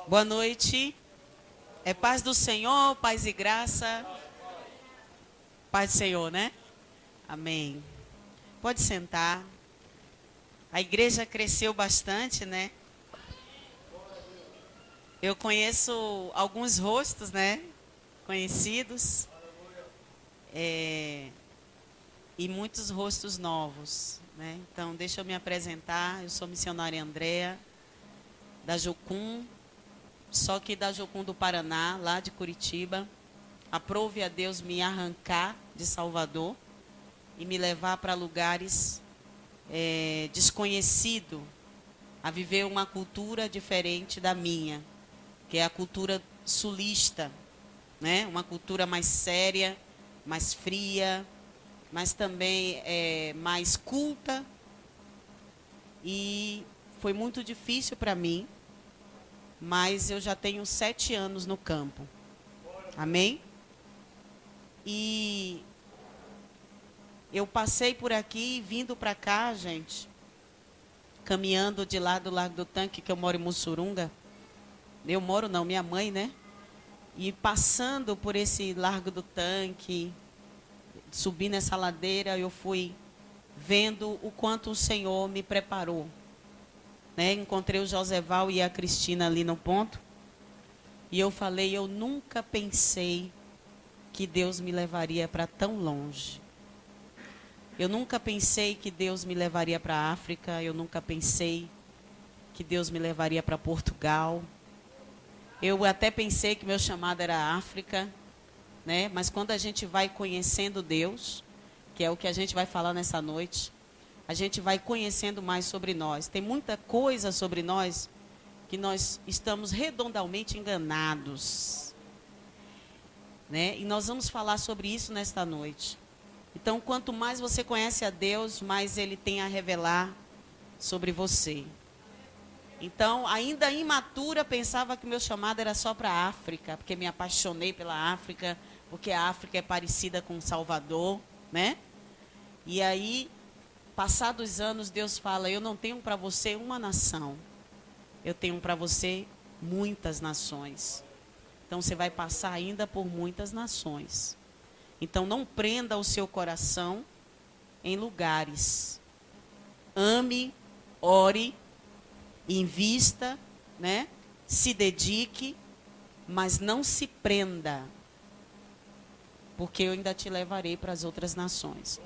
Boa noite. É paz do Senhor, paz e graça. Paz do Senhor, né? Amém. Pode sentar. A igreja cresceu bastante, né? Eu conheço alguns rostos, né? Conhecidos. E muitos rostos novos, né? Então, deixa eu me apresentar. Eu sou missionária Andréa, da Jocum, só que da Jocum do Paraná, lá de Curitiba. Aprove a Deus me arrancar de Salvador e me levar para lugares desconhecidos, a viver uma cultura diferente da minha, que é a cultura sulista, né? Uma cultura mais séria, mais fria, mas também mais culta. E foi muito difícil para mim, mas eu já tenho 7 anos no campo. Amém? E eu passei por aqui, vindo para cá, gente, caminhando de lá do Largo do Tanque, que eu moro em Mussurunga. Eu moro não, minha mãe, né? E passando por esse Largo do Tanque, subindo essa ladeira, eu fui vendo o quanto o Senhor me preparou, né? Encontrei o Joseval e a Cristina ali no ponto. E eu falei, eu nunca pensei que Deus me levaria para tão longe. Eu nunca pensei que Deus me levaria para a África. Eu nunca pensei que Deus me levaria para Portugal. Eu até pensei que meu chamado era a África, né? Mas quando a gente vai conhecendo Deus, que é o que a gente vai falar nessa noite, a gente vai conhecendo mais sobre nós. Tem muita coisa sobre nós que nós estamos redondamente enganados, né? E nós vamos falar sobre isso nesta noite. Então, quanto mais você conhece a Deus, mais Ele tem a revelar sobre você. Então, ainda imatura, pensava que meu chamado era só para a África, porque me apaixonei pela África, porque a África é parecida com Salvador, né? E aí, passados anos, Deus fala, eu não tenho para você uma nação, eu tenho para você muitas nações. Então, você vai passar ainda por muitas nações. Então, não prenda o seu coração em lugares. Ame, ore, invista, né? Se dedique, mas não se prenda, porque eu ainda te levarei para as outras nações.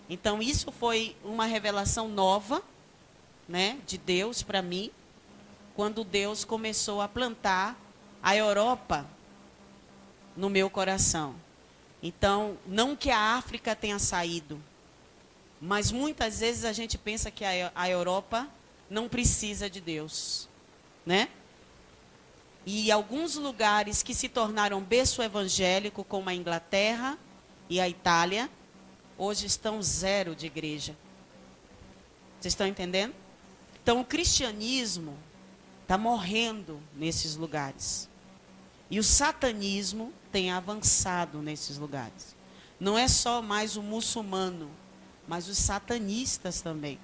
Então, isso foi uma revelação nova, né, de Deus para mim, quando Deus começou a plantar a Europa no meu coração. Então, não que a África tenha saído, mas muitas vezes a gente pensa que a Europa não precisa de Deus, né? E alguns lugares que se tornaram berço evangélico, como a Inglaterra e a Itália, hoje estão zero de igreja. Vocês estão entendendo? Então, o cristianismo está morrendo nesses lugares. E o satanismo tem avançado nesses lugares. Não é só mais o muçulmano, mas os satanistas também.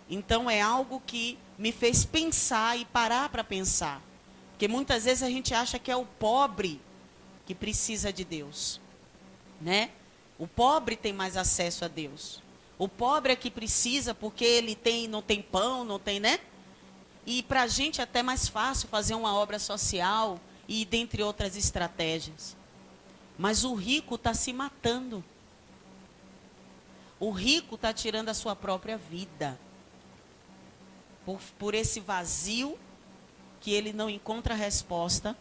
Então é algo que me fez pensar e parar para pensar. Porque muitas vezes a gente acha que é o pobre que precisa de Deus, né? O pobre tem mais acesso a Deus. O pobre é que precisa porque ele não tem pão, não tem, né? E para a gente é até mais fácil fazer uma obra social e dentre outras estratégias. Mas o rico está se matando. O rico está tirando a sua própria vida. Por esse vazio que ele não encontra resposta.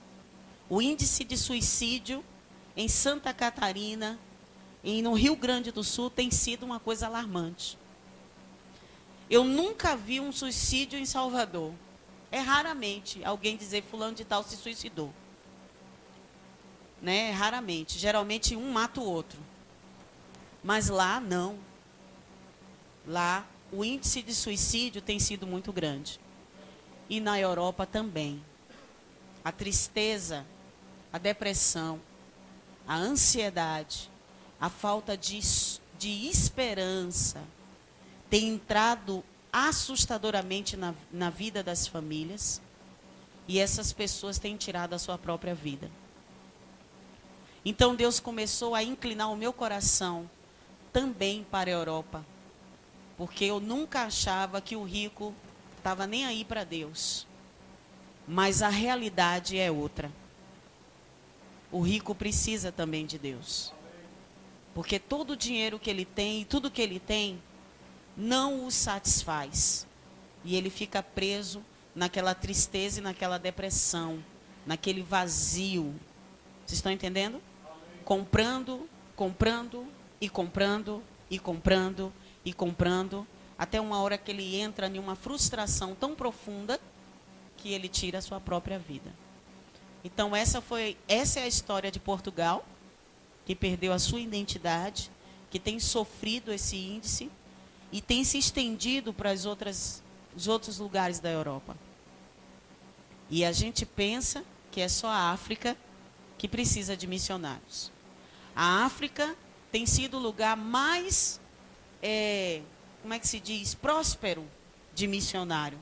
O índice de suicídio em Santa Catarina e no Rio Grande do Sul tem sido uma coisa alarmante. Eu nunca vi um suicídio em Salvador. É raramente alguém dizer fulano de tal se suicidou. Né? Raramente. Geralmente um mata o outro. Mas lá não. Lá o índice de suicídio tem sido muito grande. E na Europa também. A tristeza, a depressão, a ansiedade, a falta de esperança tem entrado assustadoramente na vida das famílias. E essas pessoas têm tirado a sua própria vida. Então Deus começou a inclinar o meu coração também para a Europa. Porque eu nunca achava que o rico estava nem aí para Deus. Mas a realidade é outra. O rico precisa também de Deus. Porque todo o dinheiro que ele tem e tudo que ele tem não o satisfaz. E ele fica preso naquela tristeza e naquela depressão, naquele vazio. Vocês estão entendendo? Comprando, comprando e comprando e comprando e comprando, até uma hora que ele entra em uma frustração tão profunda que ele tira a sua própria vida. Então essa é a história de Portugal, que perdeu a sua identidade, que tem sofrido esse índice e tem se estendido para os outros lugares da Europa. E a gente pensa que é só a África que precisa de missionários. A África tem sido o lugar mais, como é que se diz, próspero de missionário.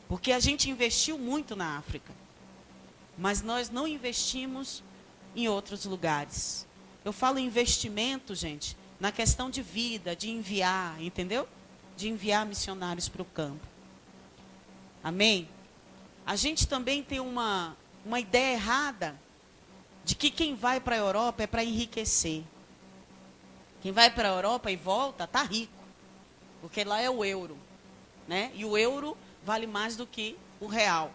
Porque a gente investiu muito na África, mas nós não investimos em outros lugares. Eu falo investimento, gente, na questão de vida, de enviar, entendeu? De enviar missionários para o campo. Amém? A gente também tem uma ideia errada de que quem vai para a Europa é para enriquecer. Quem vai para a Europa e volta está rico, porque lá é o euro, né? E o euro vale mais do que o real.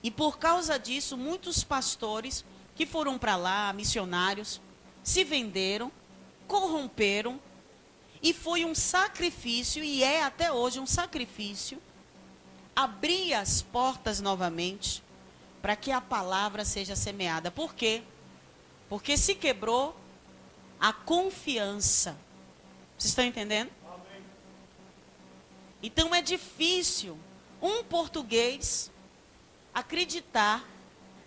E por causa disso, muitos pastores que foram para lá, missionários, se venderam, corromperam, e foi um sacrifício, e é até hoje um sacrifício, abrir as portas novamente para que a palavra seja semeada. Por quê? Porque se quebrou a confiança. Vocês estão entendendo? Amém. Então é difícil um português acreditar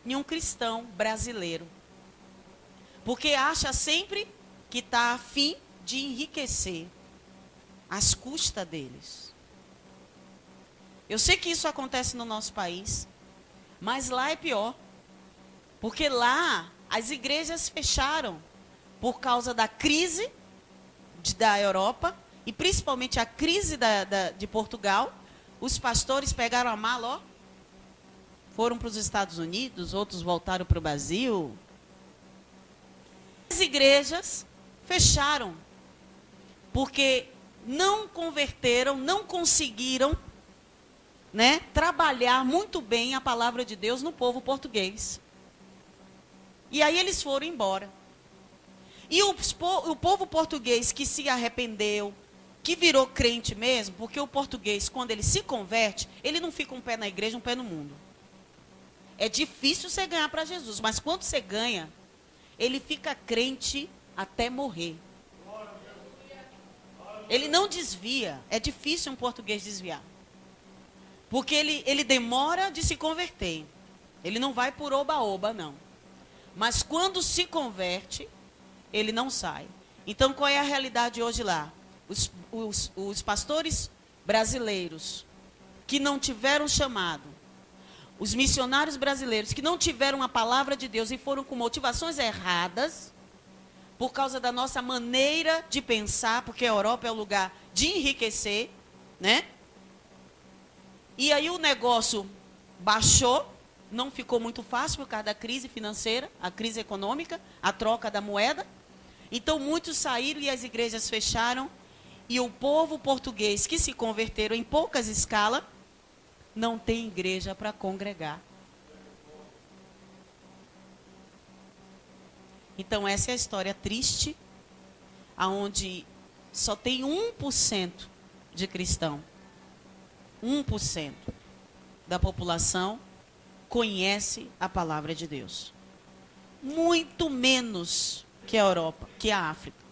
em um cristão brasileiro. Porque acha sempre que está a fim de enriquecer às custas deles. Eu sei que isso acontece no nosso país, mas lá é pior. Porque lá as igrejas fecharam por causa da crise da Europa e principalmente a crise de Portugal. Os pastores pegaram a mala, ó, foram para os Estados Unidos, outros voltaram para o Brasil. As igrejas fecharam porque não converteram, não conseguiram, né, trabalhar muito bem a palavra de Deus no povo português. E aí eles foram embora. E o povo português que se arrependeu, que virou crente mesmo, porque o português, quando ele se converte, ele não fica um pé na igreja, um pé no mundo. É difícil você ganhar para Jesus, mas quando você ganha, ele fica crente até morrer. Ele não desvia. É difícil um português desviar. Porque ele demora de se converter. Ele não vai por oba-oba, não. Mas quando se converte, ele não sai. Então, qual é a realidade hoje lá? Os pastores brasileiros que não tiveram chamado, os missionários brasileiros que não tiveram a palavra de Deus e foram com motivações erradas, por causa da nossa maneira de pensar, porque a Europa é o lugar de enriquecer, né? E aí o negócio baixou, não ficou muito fácil por causa da crise financeira, a crise econômica, a troca da moeda. Então muitos saíram e as igrejas fecharam, e o povo português que se converteram em poucas escalas, não tem igreja para congregar. Então essa é a história triste, aonde só tem 1% de cristão. 1% da população conhece a palavra de Deus. Muito menos que a Europa, que a África.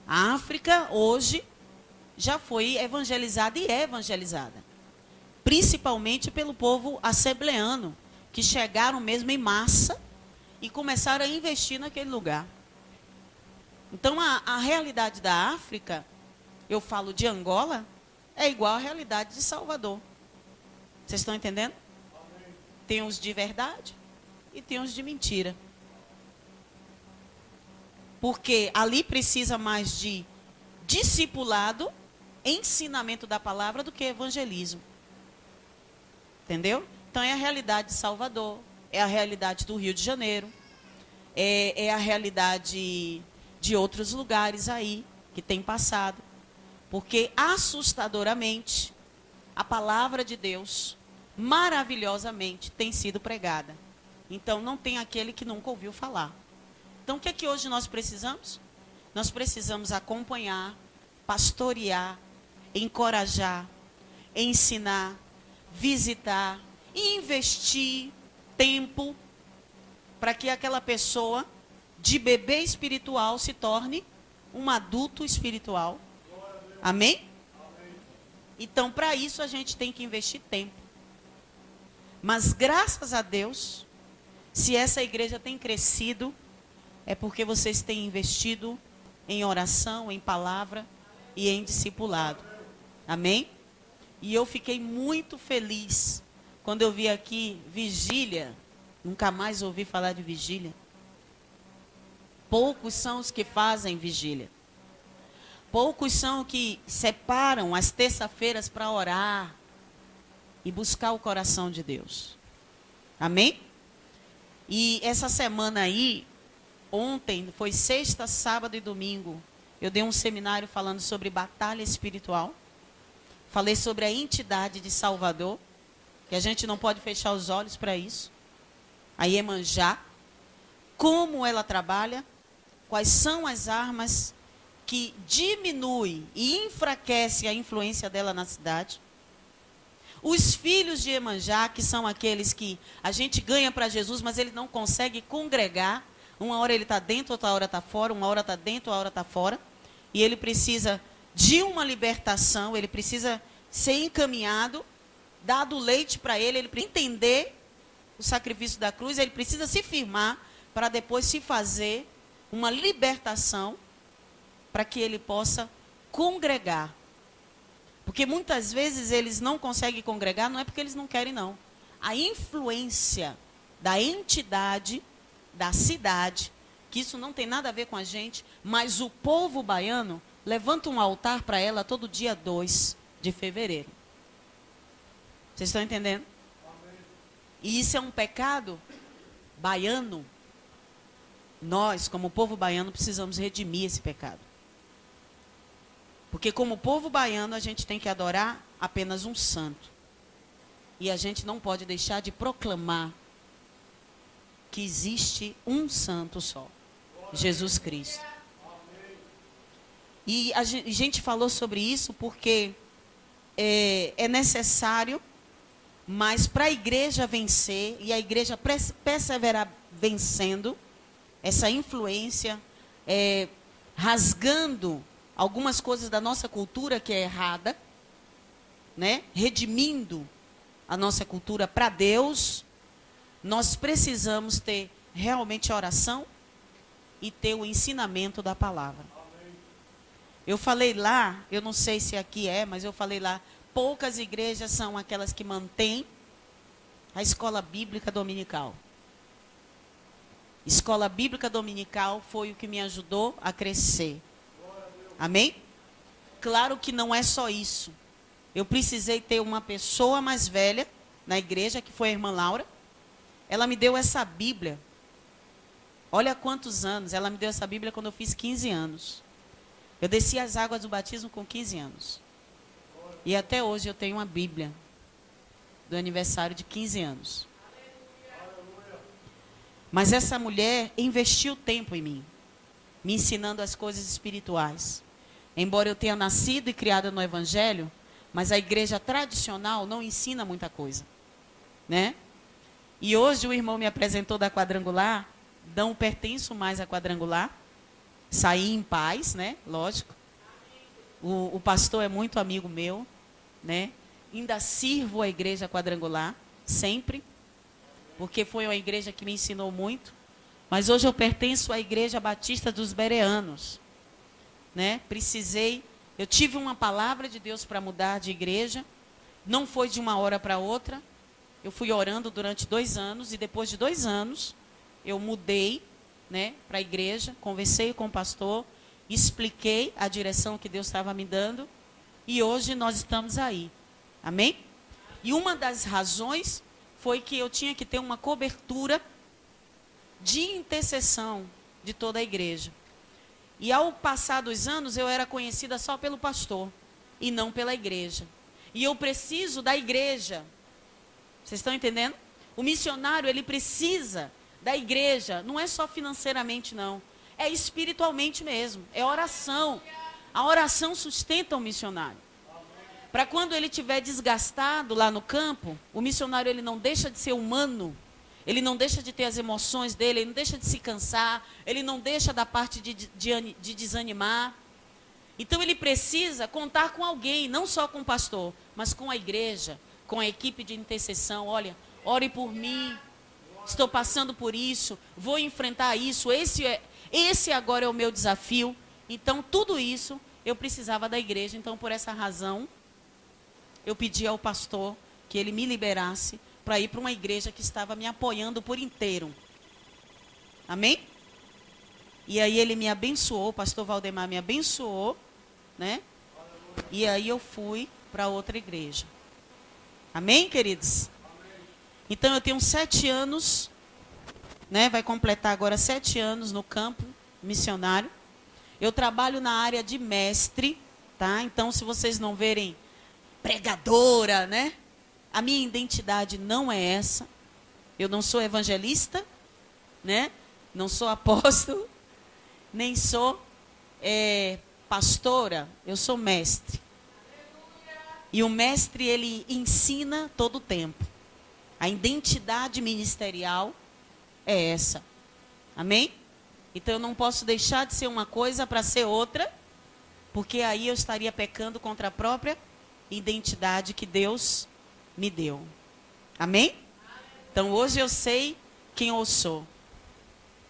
A África hoje já foi evangelizada e é evangelizada. Principalmente pelo povo assembleano, que chegaram mesmo em massa e começaram a investir naquele lugar. Então, a realidade da África, eu falo de Angola, é igual à realidade de Salvador. Vocês estão entendendo? Tem os de verdade e tem os de mentira. Porque ali precisa mais de discipulado, ensinamento da palavra, do que evangelismo. Entendeu? Então é a realidade de Salvador, é a realidade do Rio de Janeiro, é a realidade de outros lugares aí que tem passado. Porque assustadoramente a palavra de Deus maravilhosamente tem sido pregada. Então não tem aquele que nunca ouviu falar. Então o que é que hoje nós precisamos? Nós precisamos acompanhar, pastorear, encorajar, ensinar, visitar e investir tempo para que aquela pessoa de bebê espiritual se torne um adulto espiritual. Amém? Então, para isso a gente tem que investir tempo. Mas graças a Deus, se essa igreja tem crescido, é porque vocês têm investido em oração, em palavra e em discipulado. Amém? E eu fiquei muito feliz quando eu vi aqui vigília. Nunca mais ouvi falar de vigília. Poucos são os que fazem vigília. Poucos são os que separam as terça-feiras para orar e buscar o coração de Deus. Amém? E essa semana aí, ontem, foi sexta, sábado e domingo, eu dei um seminário falando sobre batalha espiritual. Falei sobre a entidade de Salvador, que a gente não pode fechar os olhos para isso. A Iemanjá, como ela trabalha, quais são as armas que diminuem e enfraquecem a influência dela na cidade. Os filhos de Iemanjá, que são aqueles que a gente ganha para Jesus, mas ele não consegue congregar. Uma hora ele está dentro, outra hora está fora, uma hora está dentro, outra hora está fora. E ele precisa de uma libertação, ele precisa ser encaminhado, dado leite para ele precisa entender o sacrifício da cruz, ele precisa se firmar para depois se fazer uma libertação para que ele possa congregar. Porque muitas vezes eles não conseguem congregar, não é porque eles não querem, não. A influência da entidade, da cidade, que isso não tem nada a ver com a gente, mas o povo baiano levanta um altar para ela todo dia 2 de fevereiro. Vocês estão entendendo? E isso é um pecado baiano. Nós, como povo baiano, precisamos redimir esse pecado. Porque como povo baiano, a gente tem que adorar apenas um santo. E a gente não pode deixar de proclamar que existe um santo só, Jesus Cristo. E a gente falou sobre isso porque é necessário, mas para a igreja vencer, e a igreja perseverar vencendo essa influência, rasgando algumas coisas da nossa cultura que é errada, né? Redimindo a nossa cultura para Deus, nós precisamos ter realmente oração e ter o ensinamento da palavra. Eu falei lá, eu não sei se aqui mas eu falei lá, poucas igrejas são aquelas que mantêm a escola bíblica dominical. Escola bíblica dominical foi o que me ajudou a crescer. Amém? Claro que não é só isso. Eu precisei ter uma pessoa mais velha na igreja, que foi a irmã Laura. Ela me deu essa Bíblia. Olha quantos anos. Ela me deu essa Bíblia quando eu fiz 15 anos. Eu desci as águas do batismo com 15 anos. E até hoje eu tenho uma Bíblia do aniversário de 15 anos. Mas essa mulher investiu tempo em mim, me ensinando as coisas espirituais. Embora eu tenha nascido e criado no Evangelho, mas a igreja tradicional não ensina muita coisa, né? E hoje o irmão me apresentou da Quadrangular, não pertenço mais à Quadrangular, saí em paz, né? Lógico. O pastor é muito amigo meu, né? Ainda sirvo a igreja Quadrangular, sempre, porque foi uma igreja que me ensinou muito. Mas hoje eu pertenço à Igreja Batista dos Bereanos, né? Eu tive uma palavra de Deus para mudar de igreja, Não foi de uma hora para outra. Eu fui orando durante 2 anos e depois de 2 anos eu mudei, né, para a igreja, conversei com o pastor, expliquei a direção que Deus estava me dando e hoje nós estamos aí. Amém? E uma das razões foi que eu tinha que ter uma cobertura de intercessão de toda a igreja. E ao passar dos anos eu era conhecida só pelo pastor e não pela igreja. E eu preciso da igreja. Vocês estão entendendo? O missionário, ele precisa da igreja, não é só financeiramente não, é espiritualmente mesmo, é oração. A oração sustenta o missionário. Para quando ele estiver desgastado lá no campo, o missionário ele não deixa de ser humano, ele não deixa de ter as emoções dele, ele não deixa de se cansar, ele não deixa da parte de desanimar. Então ele precisa contar com alguém, não só com o pastor, mas com a igreja, com a equipe de intercessão. Olha, ore por mim, estou passando por isso, vou enfrentar isso, esse agora é o meu desafio. Então tudo isso eu precisava da igreja, então por essa razão eu pedi ao pastor que ele me liberasse para ir para uma igreja que estava me apoiando por inteiro. Amém? E aí ele me abençoou, o pastor Valdemar me abençoou, né? E aí eu fui para outra igreja. Amém, queridos? Então eu tenho 7 anos, né? Vai completar agora 7 anos no campo missionário. Eu trabalho na área de mestre, tá? Então se vocês não verem pregadora, né? A minha identidade não é essa. Eu não sou evangelista, né? Não sou apóstolo, nem sou pastora. Eu sou mestre. E o mestre, ele ensina todo o tempo. A identidade ministerial é essa. Amém? Então eu não posso deixar de ser uma coisa para ser outra, porque aí eu estaria pecando contra a própria identidade que Deus me deu. Amém? Então hoje eu sei quem eu sou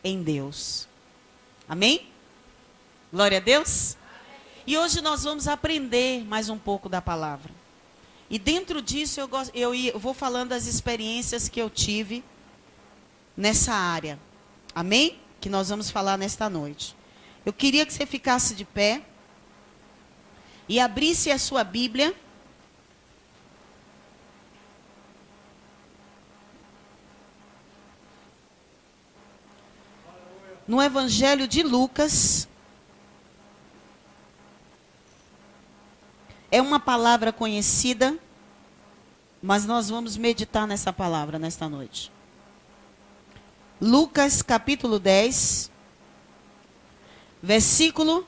em Deus. Amém? Glória a Deus. E hoje nós vamos aprender mais um pouco da palavra. E dentro disso eu vou falando das experiências que eu tive nessa área. Amém? Que nós vamos falar nesta noite. Eu queria que você ficasse de pé e abrisse a sua Bíblia no Evangelho de Lucas. É uma palavra conhecida, mas nós vamos meditar nessa palavra nesta noite. Lucas capítulo 10, versículo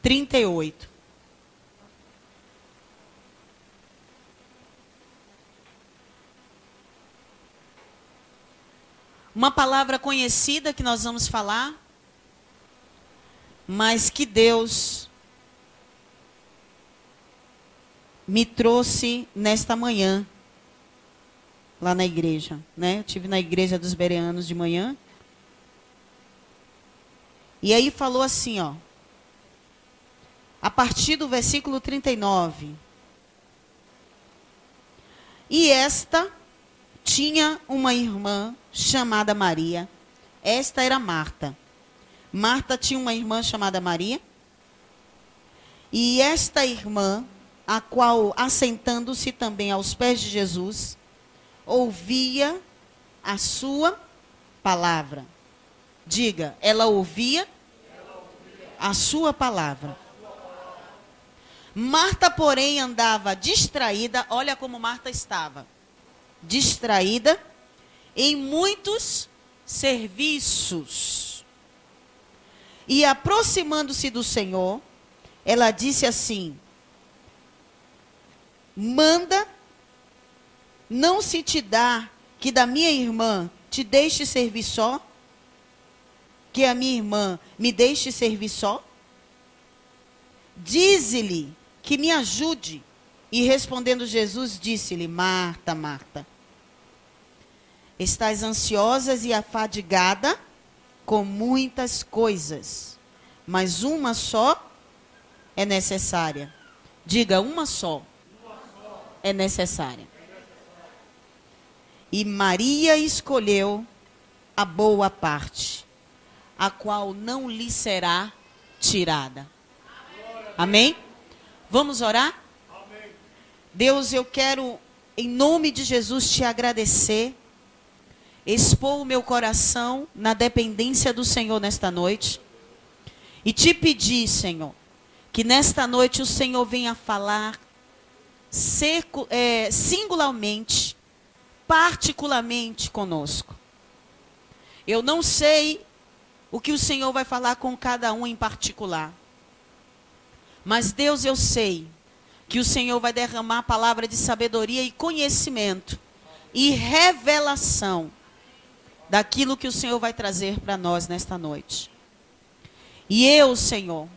38. Uma palavra conhecida que nós vamos falar, mas que Deus me trouxe nesta manhã, lá na igreja, né? Eu estive na igreja dos Bereanos de manhã. E aí falou assim, ó. A partir do versículo 39. E esta tinha uma irmã chamada Maria. Esta era Marta. Marta tinha uma irmã chamada Maria. E esta irmã, a qual, assentando-se também aos pés de Jesus, ouvia a sua palavra. Diga, ela ouvia a sua palavra. Marta, porém, andava distraída. Olha como Marta estava. Distraída em muitos serviços. E aproximando-se do Senhor, ela disse assim: manda, não se te dá que da minha irmã te deixe servir só? Que a minha irmã me deixe servir só? Dize-lhe que me ajude. E respondendo Jesus, disse-lhe: Marta, Marta, estás ansiosa e afadigada com muitas coisas, mas uma só é necessária. Diga, uma só é necessária. E Maria escolheu a boa parte, a qual não lhe será tirada. Amém? Vamos orar? Deus, eu quero, em nome de Jesus, te agradecer, expor o meu coração na dependência do Senhor nesta noite, e te pedir, Senhor, que nesta noite o Senhor venha falar singularmente, particularmente conosco. Eu não sei o que o Senhor vai falar com cada um em particular, mas Deus, eu sei que o Senhor vai derramar a palavra de sabedoria e conhecimento e revelação daquilo que o Senhor vai trazer para nós nesta noite. E eu, Senhor,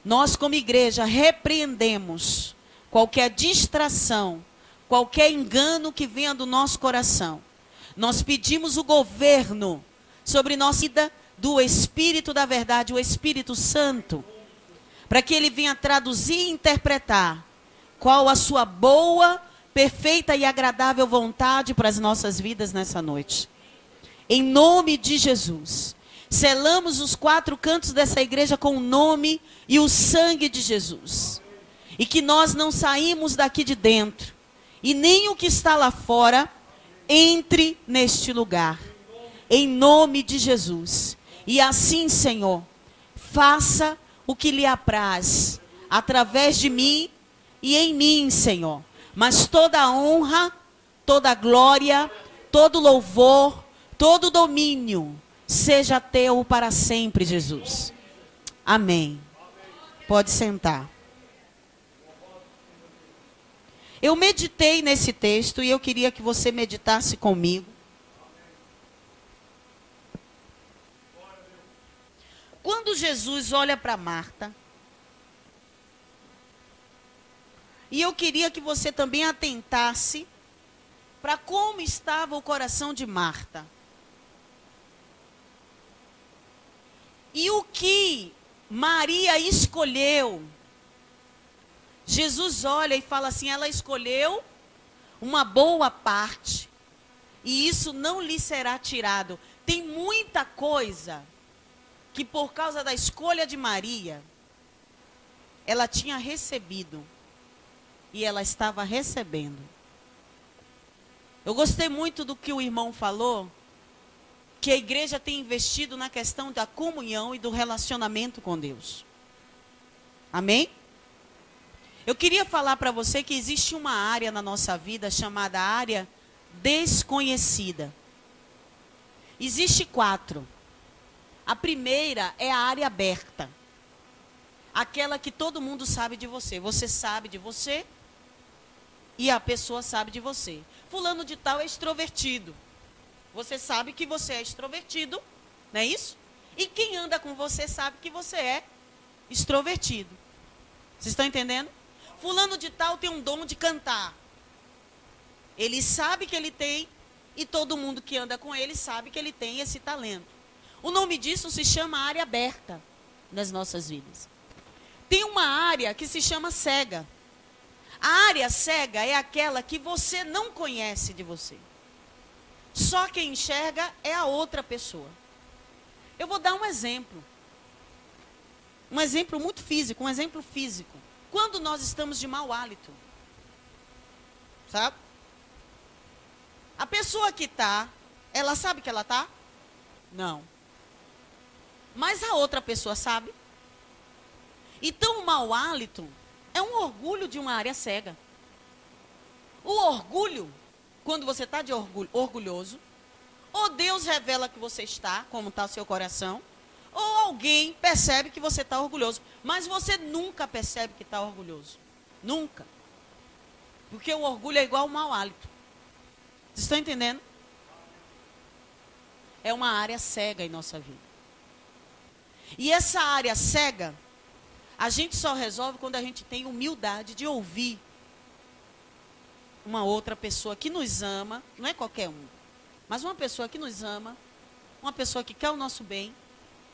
nós como igreja repreendemos qualquer distração, qualquer engano que venha do nosso coração. Nós pedimos o governo sobre nossa vida do Espírito da verdade, o Espírito Santo, para que ele venha traduzir e interpretar qual a sua boa, perfeita e agradável vontade para as nossas vidas nessa noite. Em nome de Jesus, selamos os 4 cantos dessa igreja com o nome e o sangue de Jesus. E que nós não saímos daqui de dentro, e nem o que está lá fora, entre neste lugar. Em nome de Jesus. E assim, Senhor, faça o que lhe apraz, através de mim e em mim, Senhor. Mas toda a honra, toda a glória, todo louvor, todo domínio, seja teu para sempre, Jesus. Amém. Pode sentar. Eu meditei nesse texto e eu queria que você meditasse comigo. Quando Jesus olha para Marta, e eu queria que você também atentasse para como estava o coração de Marta. E o que Maria escolheu. Jesus olha e fala assim, ela escolheu uma boa parte, e isso não lhe será tirado. Tem muita coisa que por causa da escolha de Maria, ela tinha recebido, e ela estava recebendo. Eu gostei muito do que o irmão falou, que a igreja tem investido na questão da comunhão e do relacionamento com Deus. Amém? Eu queria falar para você que existe uma área na nossa vida chamada área desconhecida. Existe 4. A primeira é a área aberta. Aquela que todo mundo sabe de você. Você sabe de você e a pessoa sabe de você. Fulano de tal é extrovertido. Você sabe que você é extrovertido, não é isso? E quem anda com você sabe que você é extrovertido. Vocês estão entendendo? Fulano de tal tem um dom de cantar. Ele sabe que ele tem, e todo mundo que anda com ele sabe que ele tem esse talento. O nome disso se chama área aberta nas nossas vidas. Tem uma área que se chama cega. A área cega é aquela que você não conhece de você. Só quem enxerga é a outra pessoa. Eu vou dar um exemplo. Um exemplo muito físico, um exemplo físico. Quando nós estamos de mau hálito, sabe? A pessoa que está, ela sabe que ela está? Não. Mas a outra pessoa sabe. Então o mau hálito é um orgulho de uma área cega. O orgulho, quando você está de orgulhoso, ou Deus revela que você está, como está o seu coração, ou alguém percebe que você está orgulhoso. Mas você nunca percebe que está orgulhoso. Nunca. Porque o orgulho é igual ao mau hálito. Vocês estão entendendo? É uma área cega em nossa vida. E essa área cega, a gente só resolve quando a gente tem humildade de ouvir uma outra pessoa que nos ama, não é qualquer um, mas uma pessoa que nos ama, uma pessoa que quer o nosso bem,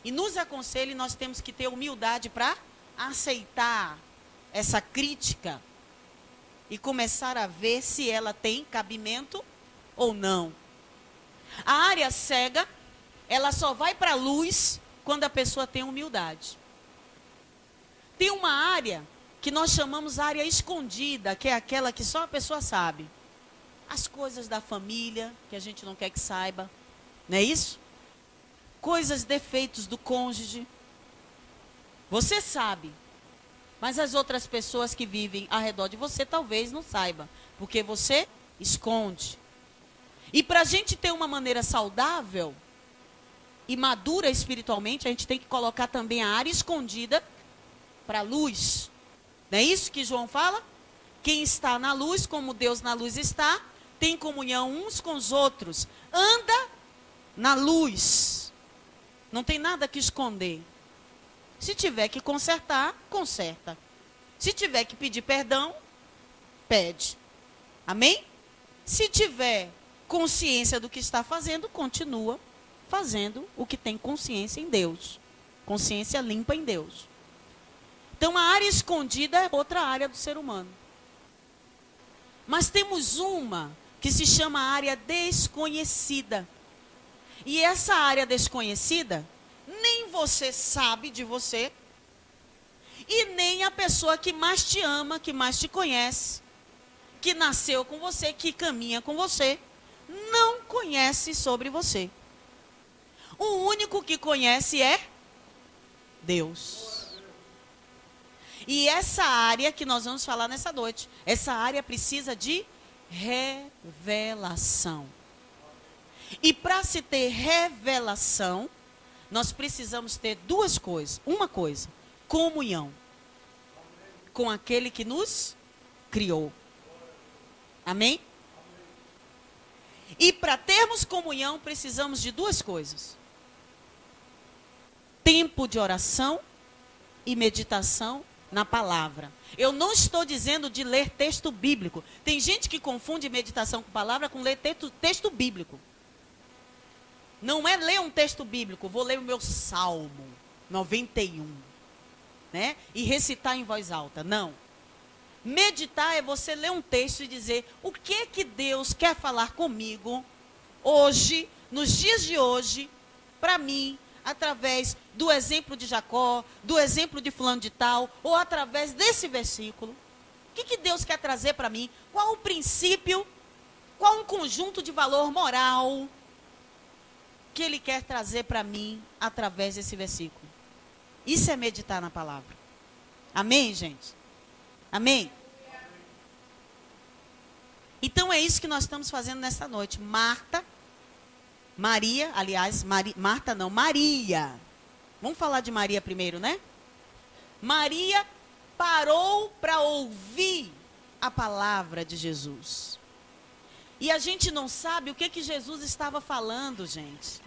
e nos aconselha, e nós temos que ter humildade para aceitar essa crítica e começar a ver se ela tem cabimento ou não. A área cega, ela só vai para a luz quando a pessoa tem humildade. Tem uma área que nós chamamos área escondida, que é aquela que só a pessoa sabe. As coisas da família, que a gente não quer que saiba, não é isso? Coisas, defeitos do cônjuge. Você sabe, mas as outras pessoas que vivem ao redor de você talvez não saibam, porque você esconde. E para a gente ter uma maneira saudável e madura espiritualmente, a gente tem que colocar também a área escondida para a luz. Não é isso que João fala? Quem está na luz, como Deus na luz está, tem comunhão uns com os outros. Anda na luz. Não tem nada que esconder. Se tiver que consertar, conserta. Se tiver que pedir perdão, pede. Amém? Se tiver consciência do que está fazendo, continua fazendo o que tem consciência em Deus. Consciência limpa em Deus. Então, a área escondida é outra área do ser humano. Mas temos uma que se chama área desconhecida. E essa área desconhecida, nem você sabe de você, e nem a pessoa que mais te ama, que mais te conhece, que nasceu com você, que caminha com você, não conhece sobre você. O único que conhece é Deus. E essa área que nós vamos falar nessa noite, essa área precisa de revelação. E para se ter revelação, nós precisamos ter duas coisas. Uma coisa, comunhão com aquele que nos criou. Amém? E para termos comunhão, precisamos de duas coisas. Tempo de oração e meditação na palavra. Eu não estou dizendo de ler texto bíblico. Tem gente que confunde meditação com palavra com ler texto bíblico. Não é ler um texto bíblico, vou ler o meu Salmo 91, né? E recitar em voz alta. Não. Meditar é você ler um texto e dizer o que Deus quer falar comigo hoje, nos dias de hoje, para mim, através do exemplo de Jacó, do exemplo de fulano de tal, ou através desse versículo. O que Deus quer trazer para mim? Qual o princípio, qual um conjunto de valor moral que Ele quer trazer para mim através desse versículo? Isso é meditar na palavra. Amém, gente? Amém? Então é isso que nós estamos fazendo nessa noite. Maria, Maria. Vamos falar de Maria primeiro, né? Maria parou para ouvir a palavra de Jesus. E a gente não sabe o que Jesus estava falando, gente.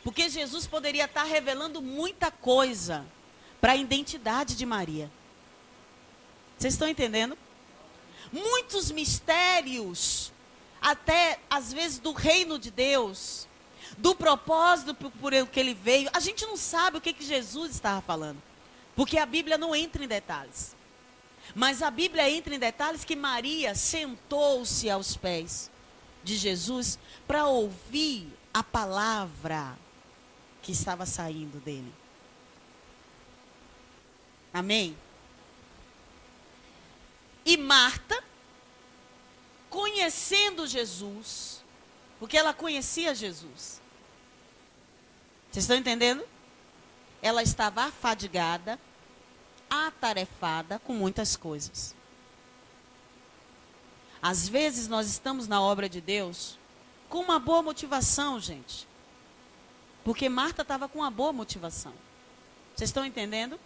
Porque Jesus poderia estar revelando muita coisa para a identidade de Maria. Vocês estão entendendo? Muitos mistérios, até às vezes do reino de Deus, do propósito por el que ele veio. A gente não sabe o que Jesus estava falando, porque a Bíblia não entra em detalhes. Mas a Bíblia entra em detalhes que Maria sentou-se aos pés de Jesus para ouvir a palavra que estava saindo dele. Amém? E Marta, conhecendo Jesus, porque ela conhecia Jesus. Vocês estão entendendo? Ela estava afadigada, atarefada com muitas coisas. Às vezes nós estamos na obra de Deus com uma boa motivação, gente. Porque Marta estava com uma boa motivação. Vocês estão entendendo?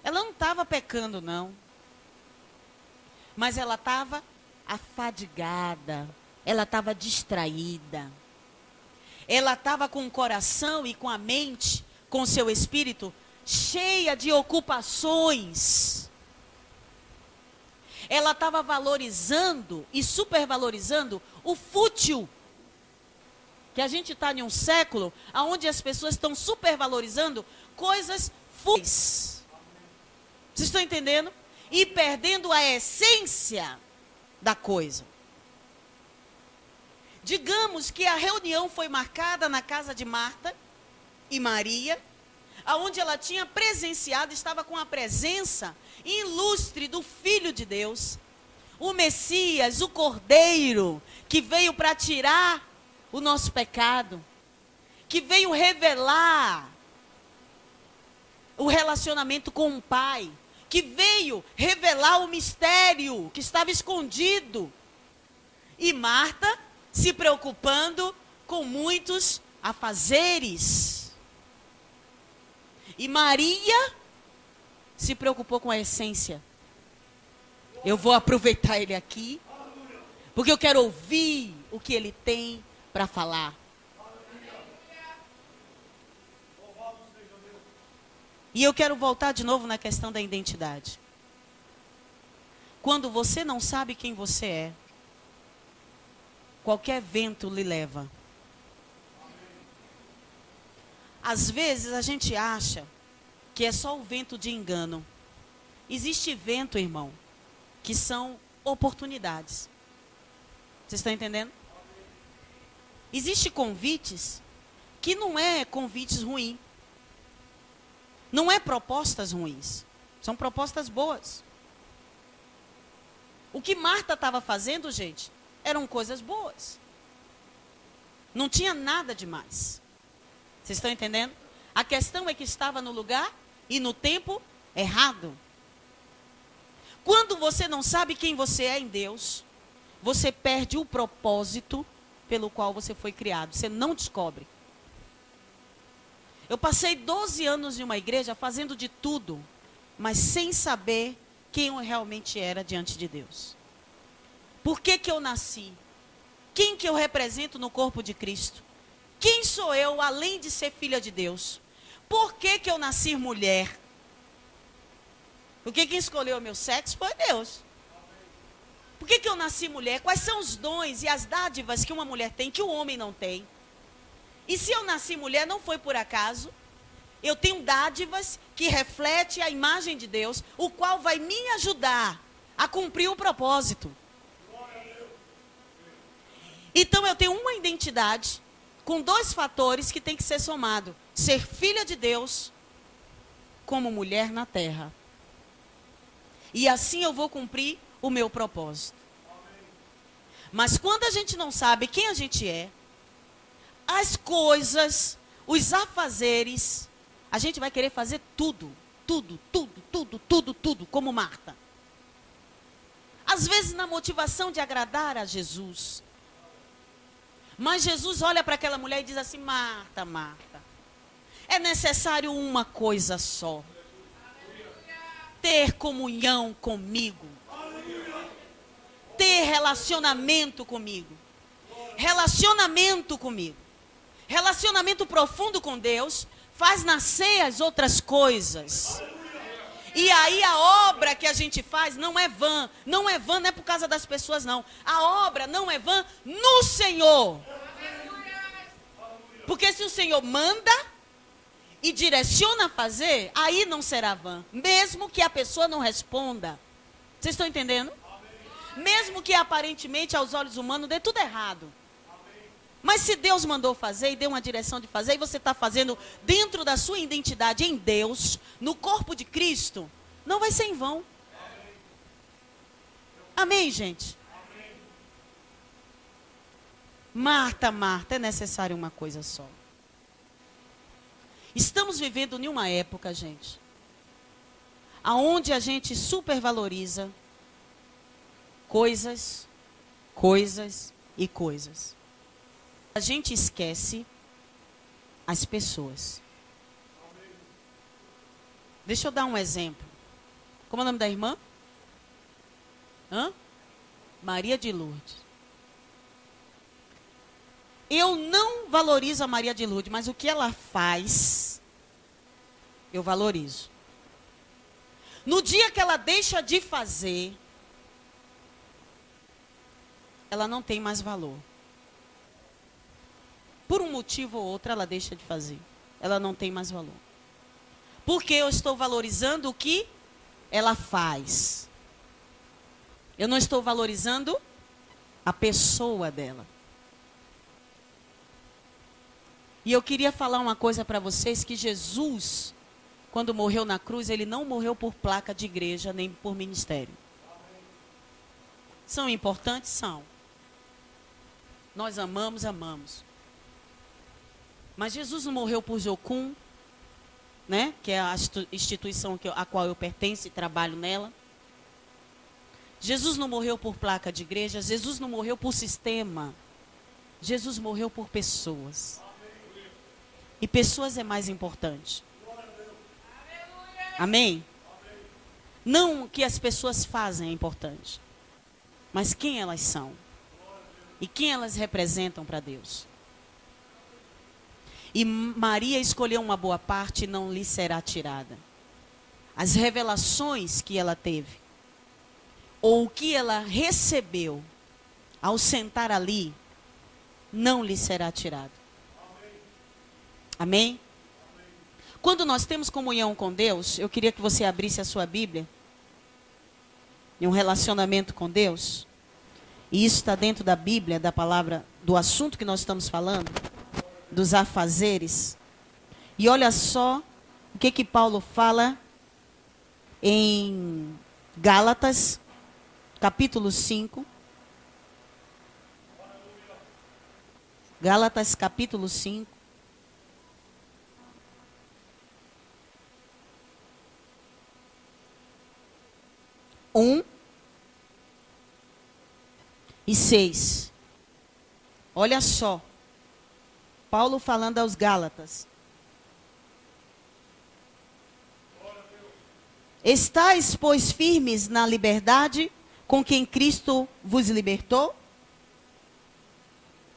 Ela não estava pecando, não. Mas ela estava afadigada. Ela estava distraída. Ela estava com o coração e com a mente, com o seu espírito, cheia de ocupações. Ela estava valorizando e supervalorizando o fútil. Que a gente está em um século onde as pessoas estão supervalorizando coisas fúteis. Vocês estão entendendo? e perdendo a essência da coisa. Digamos que a reunião foi marcada na casa de Marta e Maria, aonde ela tinha presenciado, estava com a presença ilustre do Filho de Deus, o Messias, o Cordeiro, que veio para tirar o nosso pecado, que veio revelar o relacionamento com o Pai, que veio revelar o mistério que estava escondido. E Marta se preocupando com muitos afazeres. E Maria se preocupou com a essência. Eu vou aproveitar ele aqui, porque eu quero ouvir o que ele tem para falar. E eu quero voltar de novo na questão da identidade. Quando você não sabe quem você é, qualquer vento lhe leva. Às vezes a gente acha que é só o vento de engano. Existe vento, irmão, que são oportunidades. Vocês estão entendendo? Existem convites que não é convites ruins. Não é propostas ruins. São propostas boas. O que Marta estava fazendo, gente, eram coisas boas. Não tinha nada demais. Vocês estão entendendo? A questão é que estava no lugar e no tempo errado. Quando você não sabe quem você é em Deus, você perde o propósito pelo qual você foi criado. Você não descobre. Eu passei 12 anos em uma igreja fazendo de tudo, mas sem saber quem eu realmente era diante de Deus. Por que que eu nasci? Quem que eu represento no corpo de Cristo? Quem sou eu, além de ser filha de Deus? Por que que eu nasci mulher? Porque quem escolheu o meu sexo foi Deus. Por que que eu nasci mulher? Quais são os dons e as dádivas que uma mulher tem, que o homem não tem? E se eu nasci mulher, não foi por acaso. Eu tenho dádivas que refletem a imagem de Deus, o qual vai me ajudar a cumprir o propósito. Então eu tenho uma identidade com dois fatores que tem que ser somado: ser filha de Deus como mulher na terra. E assim eu vou cumprir o meu propósito. Mas quando a gente não sabe quem a gente é, as coisas, os afazeres, a gente vai querer fazer tudo, como Marta. Às vezes na motivação de agradar a Jesus. Mas Jesus olha para aquela mulher e diz assim: Marta, Marta, é necessário uma coisa só. Ter comunhão comigo. Ter relacionamento comigo. Relacionamento comigo. Relacionamento profundo com Deus faz nascer as outras coisas. E aí a obra que a gente faz não é vã. Não é vã, não é por causa das pessoas, não. A obra não é vã no Senhor. Porque se o Senhor manda e direciona a fazer, aí não será vã. Mesmo que a pessoa não responda. Vocês estão entendendo? Mesmo que aparentemente aos olhos humanos dê tudo errado. Mas se Deus mandou fazer e deu uma direção de fazer, e você está fazendo dentro da sua identidade em Deus, no corpo de Cristo, não vai ser em vão. Amém, gente? Marta, Marta, é necessário uma coisa só. Estamos vivendo em uma época, gente, aonde a gente supervaloriza coisas e coisas. A gente esquece as pessoas. Deixa eu dar um exemplo. Como é o nome da irmã? Maria de Lourdes. Eu não valorizo a Maria de Lourdes, mas o que ela faz, eu valorizo. No dia que ela deixa de fazer, ela não tem mais valor. Por um motivo ou outro, ela deixa de fazer. Ela não tem mais valor. Porque eu estou valorizando o que ela faz. Eu não estou valorizando a pessoa dela. E eu queria falar uma coisa para vocês, que Jesus, quando morreu na cruz, ele não morreu por placa de igreja, nem por ministério. São importantes? São. Nós amamos, amamos. Mas Jesus não morreu por Jocum, né? Que é a instituição a qual eu pertenço e trabalho nela. Jesus não morreu por placa de igreja, Jesus não morreu por sistema. Jesus morreu por pessoas. E pessoas é mais importante. Amém? Não o que as pessoas fazem é importante, mas quem elas são. E quem elas representam para Deus. E Maria escolheu uma boa parte e não lhe será tirada. As revelações que ela teve, ou o que ela recebeu ao sentar ali, não lhe será tirado. Amém? Quando nós temos comunhão com Deus, eu queria que você abrisse a sua Bíblia, em um relacionamento com Deus, e isso está dentro da Bíblia, da palavra, do assunto que nós estamos falando, dos afazeres. E olha só o que Paulo fala em Gálatas, capítulo 5. Gálatas, capítulo 5. E 6. Olha só. Paulo falando aos Gálatas. Estais, pois, firmes na liberdade com quem Cristo vos libertou?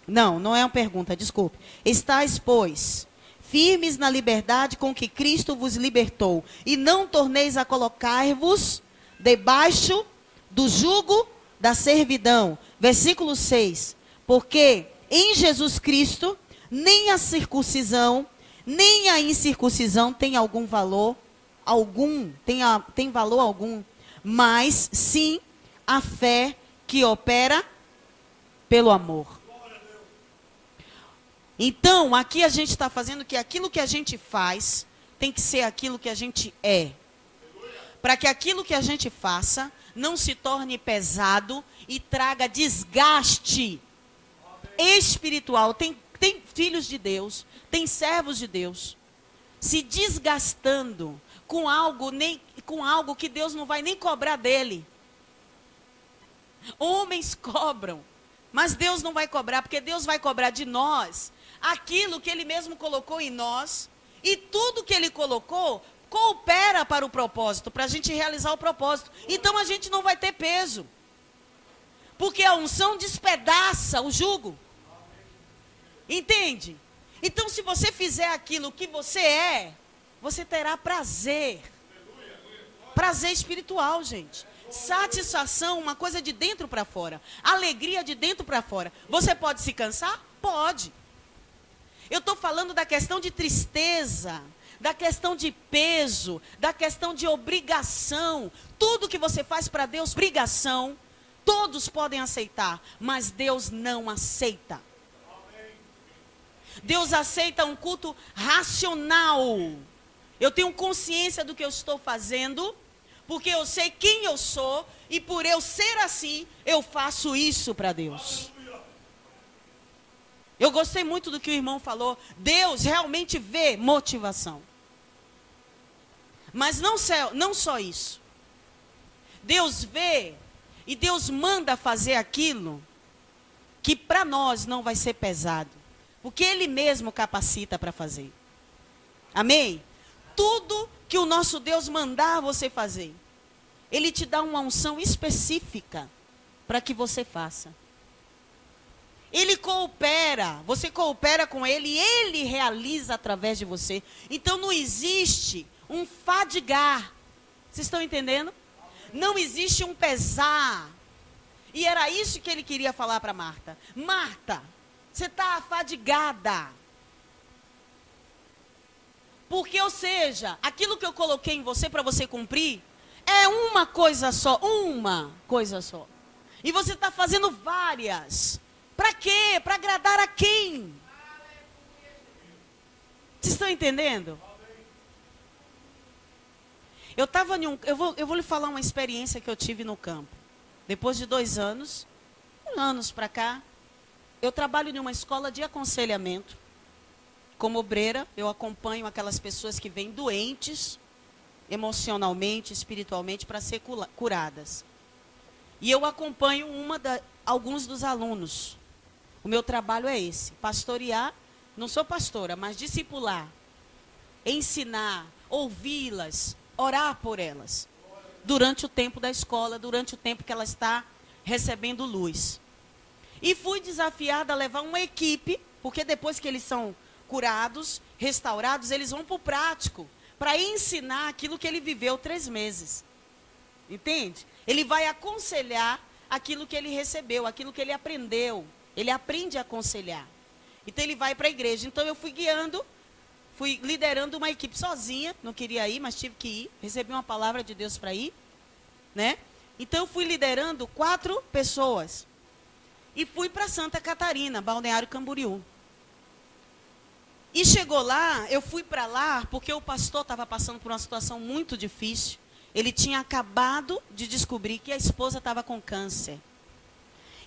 Não é uma pergunta, desculpe. Estais, pois, firmes na liberdade com que Cristo vos libertou, e não torneis a colocar-vos debaixo do jugo da servidão. Versículo 6. Porque em Jesus Cristo, nem a circuncisão, nem a incircuncisão tem algum valor, tem valor algum, mas sim a fé que opera pelo amor. Então, aqui a gente está fazendo que aquilo que a gente faz tem que ser aquilo que a gente é. Para que aquilo que a gente faça não se torne pesado e traga desgaste espiritual. Tem filhos de Deus, tem servos de Deus se desgastando com algo que Deus não vai nem cobrar dele. Homens cobram, mas Deus não vai cobrar, porque Deus vai cobrar de nós aquilo que Ele mesmo colocou em nós, e tudo que Ele colocou coopera para o propósito, para a gente realizar o propósito. Então a gente não vai ter peso, porque a unção despedaça o jugo. Entende? Então, se você fizer aquilo que você é, você terá prazer. Prazer espiritual, gente. Satisfação, uma coisa de dentro para fora. Alegria de dentro para fora. Você pode se cansar? Pode. Eu estou falando da questão de tristeza, da questão de peso, da questão de obrigação. Tudo que você faz para Deus, obrigação, todos podem aceitar, mas Deus não aceita. Deus aceita um culto racional. Eu tenho consciência do que eu estou fazendo, porque eu sei quem eu sou, e por eu ser assim, eu faço isso para Deus. Eu gostei muito do que o irmão falou. Deus realmente vê motivação. Mas não só isso. Deus vê e Deus manda fazer aquilo que para nós não vai ser pesado. Porque Ele mesmo capacita para fazer. Amém? Tudo que o nosso Deus mandar você fazer, Ele te dá uma unção específica para que você faça. Ele coopera, você coopera com Ele e Ele realiza através de você. Então não existe um fadigar. Vocês estão entendendo? Não existe um pesar. E era isso que Ele queria falar para Marta. Marta, você está afadigada. Porque, ou seja, aquilo que eu coloquei em você para você cumprir, É uma coisa só, uma coisa só. E você está fazendo várias. Para quê? Para agradar a quem? Vocês estão entendendo? Eu vou lhe falar uma experiência que eu tive no campo. Depois de 2 anos, para cá, eu trabalho em uma escola de aconselhamento. Como obreira, eu acompanho aquelas pessoas que vêm doentes, emocionalmente, espiritualmente, para ser curadas. E eu acompanho alguns dos alunos. O meu trabalho é esse, pastorear, não sou pastora, mas discipular, ensinar, ouvi-las, orar por elas. Durante o tempo da escola, durante o tempo que ela está recebendo luz. E fui desafiada a levar uma equipe, porque depois que eles são curados, restaurados, eles vão para o prático, para ensinar aquilo que ele viveu 3 meses. Entende? Ele vai aconselhar aquilo que ele recebeu, aquilo que ele aprendeu. Ele aprende a aconselhar. Então ele vai para a igreja. Então eu fui guiando, fui liderando uma equipe sozinha, não queria ir, mas tive que ir. Recebi uma palavra de Deus para ir, né? Então eu fui liderando 4 pessoas. E fui para Santa Catarina, Balneário Camboriú. E chegou lá, eu fui para lá porque o pastor estava passando por uma situação muito difícil. Ele tinha acabado de descobrir que a esposa estava com câncer.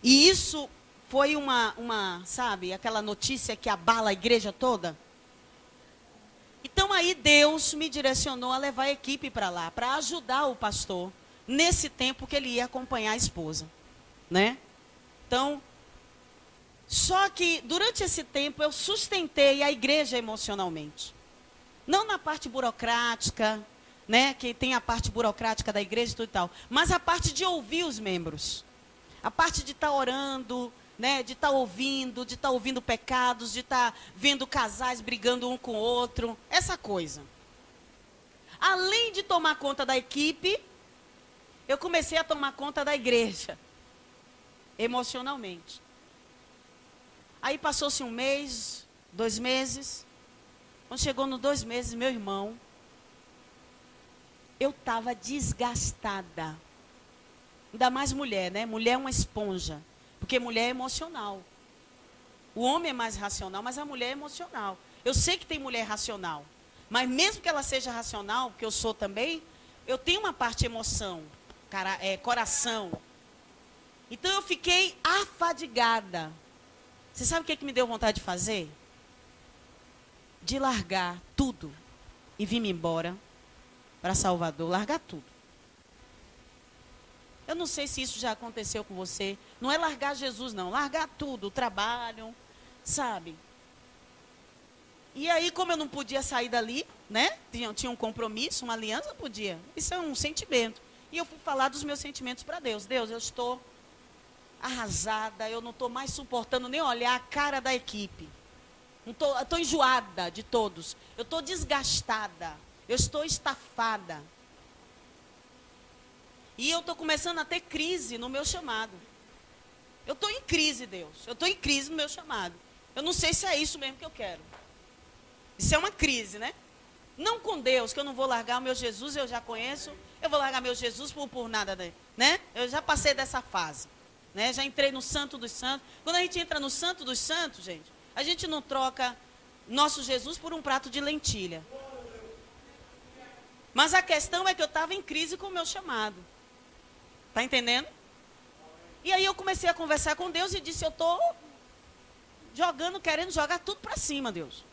E isso foi sabe, aquela notícia que abala a igreja toda. Então aí Deus me direcionou a levar a equipe para lá, para ajudar o pastor nesse tempo que ele ia acompanhar a esposa, né? Então, só que durante esse tempo eu sustentei a igreja emocionalmente. Não na parte burocrática, né, que tem a parte burocrática da igreja e tudo e tal, mas a parte de ouvir os membros. A parte de estar orando, né, de estar ouvindo pecados, de estar vendo casais brigando um com o outro, essa coisa. Além de tomar conta da equipe, eu comecei a tomar conta da igreja, emocionalmente. Aí passou-se 1 mês, 2 meses. Quando chegou nos 2 meses, meu irmão, eu estava desgastada. Ainda mais mulher, né? Mulher é uma esponja. Porque mulher é emocional. O homem é mais racional, mas a mulher é emocional. Eu sei que tem mulher racional. Mas mesmo que ela seja racional, que eu sou também, eu tenho uma parte emoção, coração. Então eu fiquei afadigada. Você sabe o que me deu vontade de fazer? De largar tudo e vir-me embora para Salvador, largar tudo. Eu não sei se isso já aconteceu com você. Não é largar Jesus, não. Largar tudo, o trabalho, sabe? E aí, como eu não podia sair dali, né? Tinha um compromisso, uma aliança, podia. Isso é um sentimento. E eu fui falar dos meus sentimentos para Deus. Deus, eu estou arrasada, eu não estou mais suportando nem olhar a cara da equipe. Eu estou enjoada de todos. Eu estou desgastada. Eu estou estafada. E eu estou começando a ter crise no meu chamado. Eu estou em crise, Deus. Eu estou em crise no meu chamado. Eu não sei se é isso mesmo que eu quero. Isso é uma crise, né? Não com Deus, que eu não vou largar o meu Jesus, eu já conheço. Eu vou largar meu Jesus por nada, né? Eu já passei dessa fase. Né? Já entrei no Santo dos Santos. Quando a gente entra no Santo dos Santos, gente, a gente não troca nosso Jesus por um prato de lentilha. Mas a questão é que eu estava em crise com o meu chamado. Está entendendo? E aí eu comecei a conversar com Deus e disse, eu estou querendo jogar tudo para cima, Deus.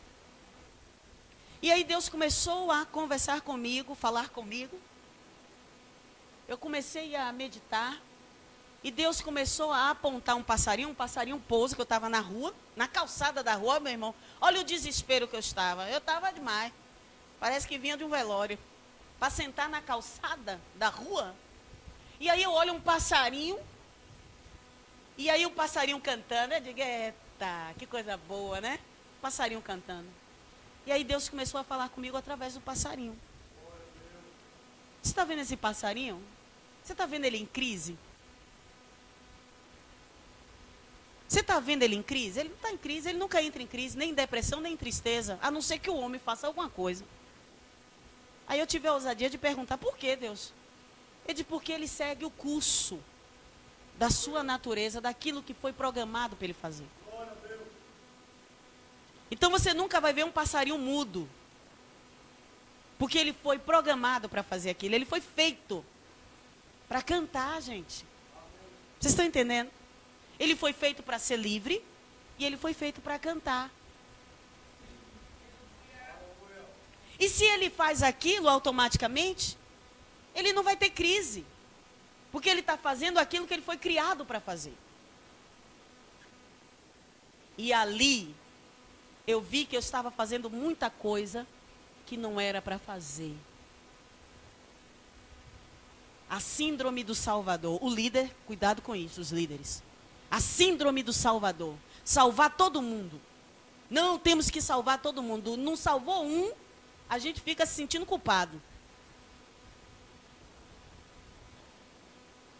E aí Deus começou a conversar comigo, falar comigo. Eu comecei a meditar. E Deus começou a apontar um passarinho pousa, que eu estava na rua, na calçada da rua, meu irmão. Olha o desespero que eu estava. Eu estava demais. Parece que vinha de um velório. Para sentar na calçada da rua. E aí eu olho um passarinho. E aí o passarinho cantando. Eu digo, eita, que coisa boa, né? Passarinho cantando. E aí Deus começou a falar comigo através do passarinho. Você está vendo esse passarinho? Você está vendo ele em crise? Você está vendo ele em crise? Ele não está em crise, ele nunca entra em crise, nem em depressão, nem em tristeza, a não ser que o homem faça alguma coisa. Aí eu tive a ousadia de perguntar, por que, Deus? Ele diz, porque ele segue o curso da sua natureza, daquilo que foi programado para ele fazer. Então você nunca vai ver um passarinho mudo, porque ele foi programado para fazer aquilo. Ele foi feito para cantar, gente. Vocês estão entendendo? Ele foi feito para ser livre e ele foi feito para cantar. E se ele faz aquilo automaticamente, ele não vai ter crise. Porque ele está fazendo aquilo que ele foi criado para fazer. E ali, eu vi que eu estava fazendo muita coisa que não era para fazer. A síndrome do Salvador. O líder, cuidado com isso, os líderes. A síndrome do Salvador. Salvar todo mundo. Não, temos que salvar todo mundo. Não salvou um, a gente fica se sentindo culpado.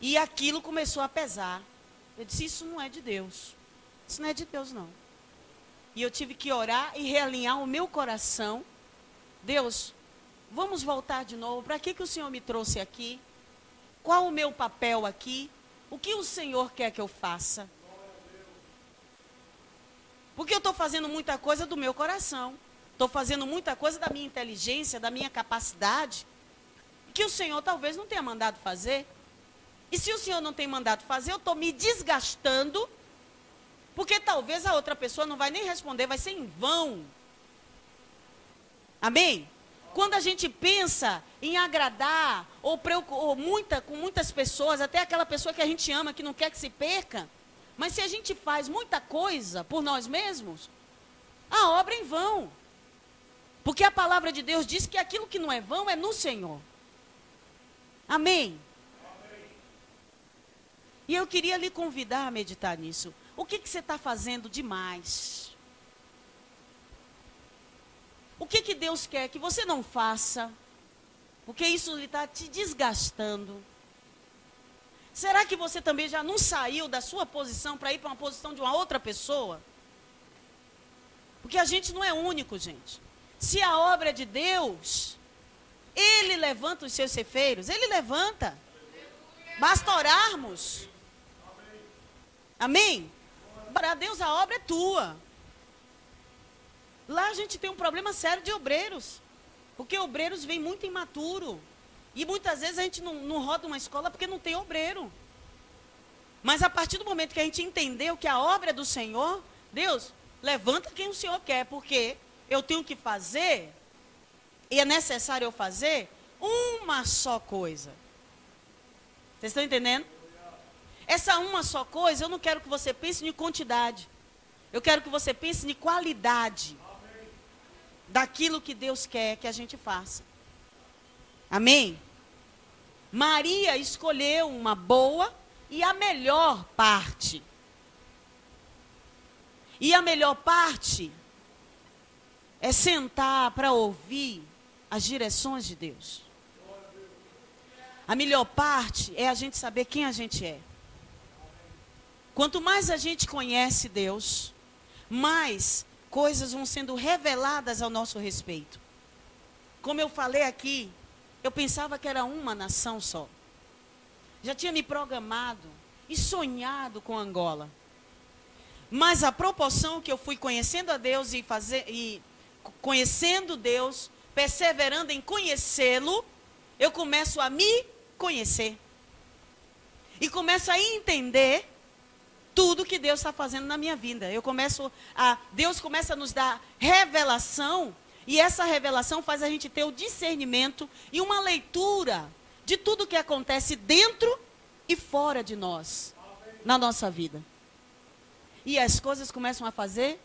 E aquilo começou a pesar. Eu disse, isso não é de Deus. Isso não é de Deus, não. E eu tive que orar e realinhar o meu coração. Deus, vamos voltar de novo. Para que o Senhor me trouxe aqui? Qual o meu papel aqui? O que o Senhor quer que eu faça? Porque eu estou fazendo muita coisa do meu coração. Estou fazendo muita coisa da minha inteligência, da minha capacidade, que o Senhor talvez não tenha mandado fazer. E se o Senhor não tem mandado fazer, eu estou me desgastando, porque talvez a outra pessoa não vai nem responder, vai ser em vão. Amém? Quando a gente pensa em agradar, com muitas pessoas, até aquela pessoa que a gente ama, que não quer que se perca, mas se a gente faz muita coisa por nós mesmos, a obra é em vão. Porque a palavra de Deus diz que aquilo que não é vão é no Senhor. Amém? E eu queria lhe convidar a meditar nisso. O que você está fazendo demais? O que Deus quer que você não faça? Porque isso está te desgastando. Será que você também já não saiu da sua posição para ir para uma posição de uma outra pessoa? Porque a gente não é único, gente. Se a obra é de Deus, Ele levanta os seus cefeiros. Ele levanta. Basta orarmos. Amém? Para Deus a obra é tua. Lá a gente tem um problema sério de obreiros. Porque obreiros vêm muito imaturo. E muitas vezes a gente não roda uma escola porque não tem obreiro. Mas a partir do momento que a gente entendeu que a obra é do Senhor, Deus, levanta quem o Senhor quer. Porque eu tenho que fazer, e é necessário eu fazer, uma só coisa. Vocês estão entendendo? Essa uma só coisa, eu não quero que você pense em quantidade. Eu quero que você pense em qualidade. Daquilo que Deus quer que a gente faça. Amém? Maria escolheu uma boa e a melhor parte. E a melhor parte é sentar para ouvir as direções de Deus. A melhor parte é a gente saber quem a gente é. Quanto mais a gente conhece Deus, mais coisas vão sendo reveladas ao nosso respeito. Como eu falei aqui, eu pensava que era uma nação só. Já tinha me programado e sonhado com Angola. Mas a proporção que eu fui conhecendo a Deus e conhecendo Deus, perseverando em conhecê-lo, eu começo a me conhecer. E começo a entender tudo que Deus está fazendo na minha vida. Deus começa a nos dar revelação, e essa revelação faz a gente ter o discernimento e uma leitura de tudo que acontece dentro e fora de nós, na nossa vida. E as coisas começam a fazer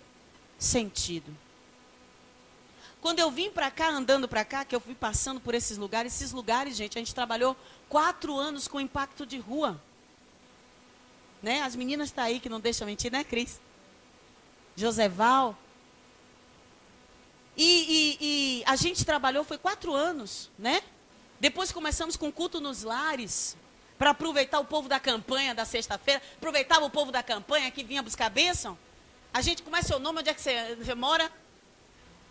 sentido. Quando eu vim para cá, andando para cá, que eu fui passando por esses lugares, gente, a gente trabalhou 4 anos com impacto de rua. Né? As meninas estão aí que não deixam mentir, né, Cris? Joseval. E a gente trabalhou, foi 4 anos, né? Depois começamos com culto nos lares, para aproveitar o povo da campanha da sexta-feira, aproveitava o povo da campanha que vinha buscar bênção. A gente, como é seu nome, onde é que você mora?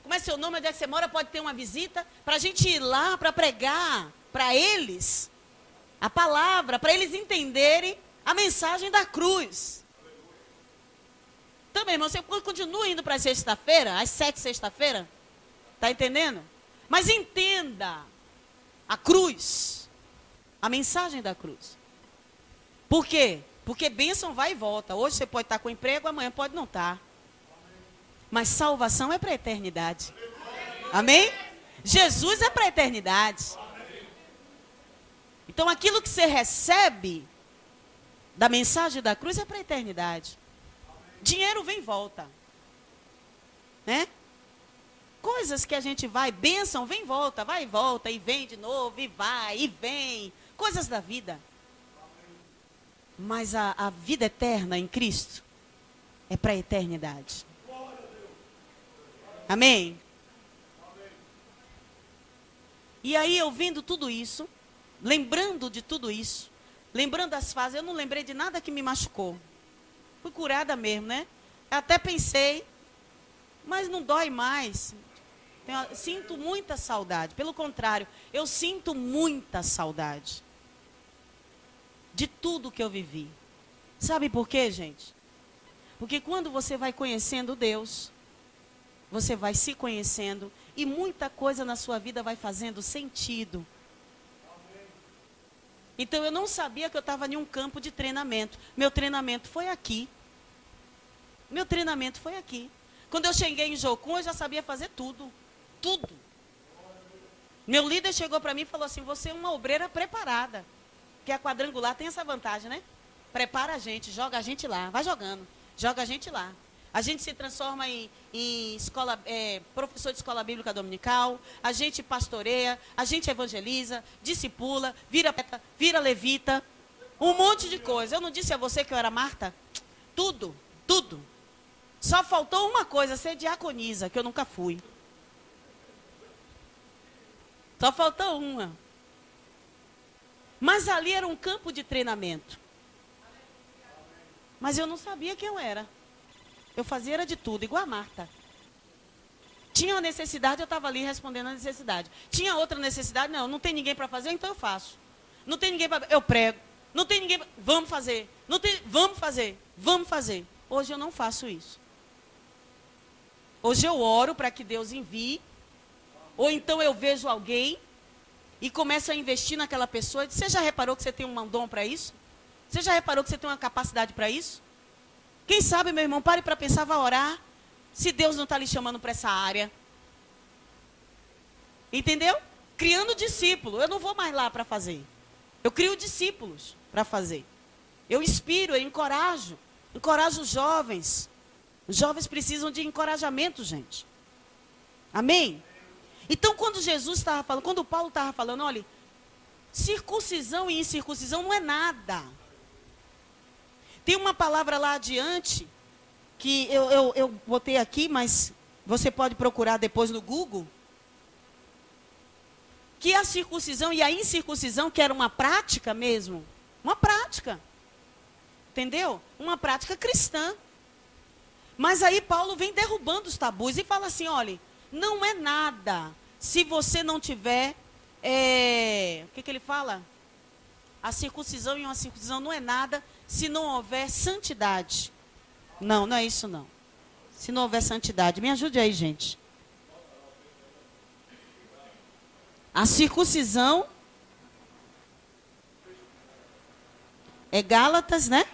Como é seu nome, onde é que você mora? Pode ter uma visita, para a gente ir lá para pregar para eles A palavra, para eles entenderem a mensagem da cruz. Também, irmão, você continua indo para sexta-feira, às 7 sexta-feira? Está entendendo? Mas entenda a cruz, a mensagem da cruz. Por quê? Porque bênção vai e volta. Hoje você pode estar com emprego, amanhã pode não estar. Mas salvação é para a eternidade. Amém? Jesus é para a eternidade. Então aquilo que você recebe da mensagem da cruz é para a eternidade. Dinheiro vem e volta. Né? Coisas que a gente vai, bênção, vem e volta, vai e volta, e vem de novo, e vai, e vem. Coisas da vida. Mas a vida eterna em Cristo é para a eternidade. Amém? E aí eu vendo tudo isso, lembrando de tudo isso, lembrando das fases, eu não lembrei de nada que me machucou. Fui curada mesmo, né? Até pensei, mas não dói mais. Sinto muita saudade. Pelo contrário, eu sinto muita saudade de tudo que eu vivi. Sabe por quê, gente? Porque quando você vai conhecendo Deus, você vai se conhecendo e muita coisa na sua vida vai fazendo sentido. Então eu não sabia que eu estava em um campo de treinamento. Meu treinamento foi aqui. Meu treinamento foi aqui. Quando eu cheguei em Jocum, eu já sabia fazer tudo. Tudo. Meu líder chegou para mim e falou assim, você é uma obreira preparada. Porque a quadrangular tem essa vantagem, né? Prepara a gente, joga a gente lá. Vai jogando, joga a gente lá. A gente se transforma em professor de escola bíblica dominical, a gente pastoreia, a gente evangeliza, discipula, vira levita, um monte de coisa. Eu não disse a você que eu era Marta? Tudo, tudo. Só faltou uma coisa, ser diaconisa, que eu nunca fui. Só faltou uma. Mas ali era um campo de treinamento. Mas eu não sabia quem eu era. Eu fazia era de tudo, igual a Marta. Tinha uma necessidade, eu estava ali respondendo a necessidade. Tinha outra necessidade, não tem ninguém para fazer, então eu faço. Não tem ninguém para... Eu prego. Não tem ninguém para... Vamos fazer. Não tem... Vamos fazer. Vamos fazer. Hoje eu não faço isso. Hoje eu oro para que Deus envie. Ou então eu vejo alguém e começo a investir naquela pessoa. Você já reparou que você tem um dom para isso? Você já reparou que você tem uma capacidade para isso? Quem sabe, meu irmão, pare para pensar, vá orar. Se Deus não está lhe chamando para essa área. Entendeu? Criando discípulo. Eu não vou mais lá para fazer. Eu crio discípulos para fazer. Eu inspiro, eu encorajo. Encorajo os jovens. Os jovens precisam de encorajamento, gente. Amém? Então, quando Jesus estava falando, quando Paulo estava falando, olha, circuncisão e incircuncisão não é nada. Tem uma palavra lá adiante, que eu botei aqui, mas você pode procurar depois no Google, que a circuncisão e a incircuncisão, que era uma prática mesmo, uma prática, entendeu? Uma prática cristã. Mas aí Paulo vem derrubando os tabus e fala assim, olha, não é nada se você não tiver, o que ele fala? A circuncisão e uma circuncisão não é nada se não houver santidade. Não, não é isso não. Se não houver santidade. Me ajude aí, gente. A circuncisão é Gálatas, né?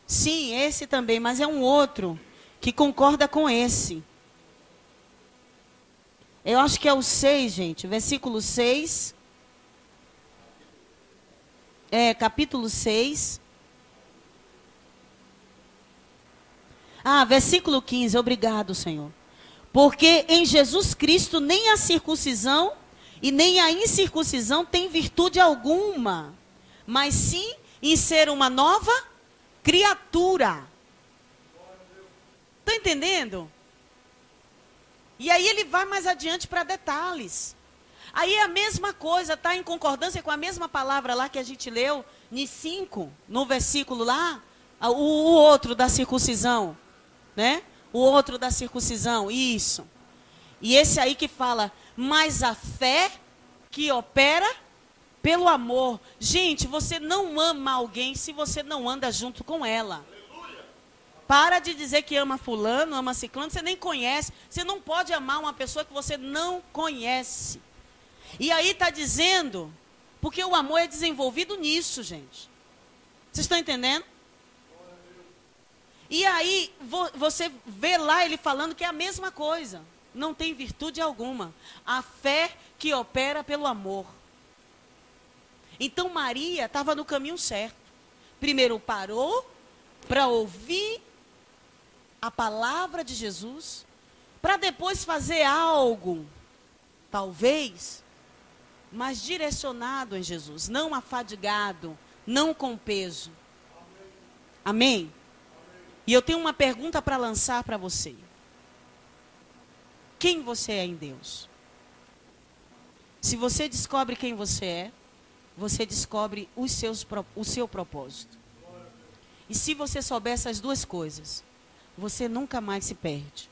Sim, esse também, mas é um outro que concorda com esse. Eu acho que é o 6, gente, versículo 6. Capítulo 6. Versículo 15, obrigado, Senhor. Porque em Jesus Cristo nem a circuncisão e nem a incircuncisão tem virtude alguma, mas sim em ser uma nova criatura. Está entendendo? E aí ele vai mais adiante para detalhes. Aí é a mesma coisa, está em concordância com a mesma palavra lá que a gente leu, em 5, no versículo lá, o outro da circuncisão, né? O outro da circuncisão, isso. E esse aí que fala, mas a fé que opera pelo amor. Gente, você não ama alguém se você não anda junto com ela. Para de dizer que ama fulano, ama ciclano, você nem conhece. Você não pode amar uma pessoa que você não conhece. E aí está dizendo, porque o amor é desenvolvido nisso, gente. Vocês estão entendendo? E aí você vê lá ele falando que é a mesma coisa. Não tem virtude alguma. A fé que opera pelo amor. Então Maria estava no caminho certo. Primeiro parou para ouvir a palavra de Jesus, para depois fazer algo, talvez, mas direcionado em Jesus, não afadigado, não com peso. Amém? E eu tenho uma pergunta para lançar para você. Quem você é em Deus? Se você descobre quem você descobre o seu propósito. E se você souber essas duas coisas, você nunca mais se perde.